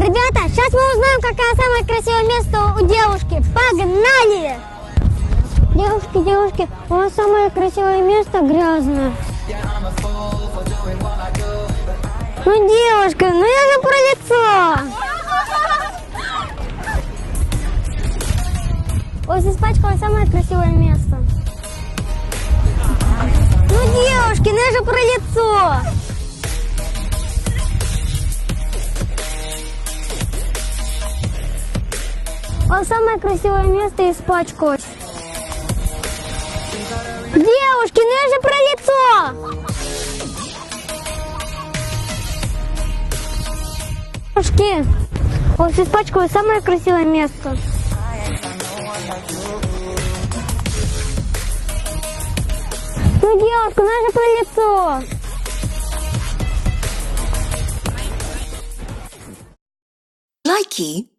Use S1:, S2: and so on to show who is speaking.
S1: Ребята, сейчас мы узнаем, какое самое красивое место у девушки. Погнали! Девушки, у вас самое красивое место грязное. Ну, девушка, ну я же про лицо. Ой, испачкалось самое красивое место. Ну, девушки, ну я же про лицо. Ой, самое красивое место испачкалось. Девушки, ну я же про лицо. Девушки, ой, испачкалось самое красивое место. Ну, девушка, ну я же про лицо.
S2: Likey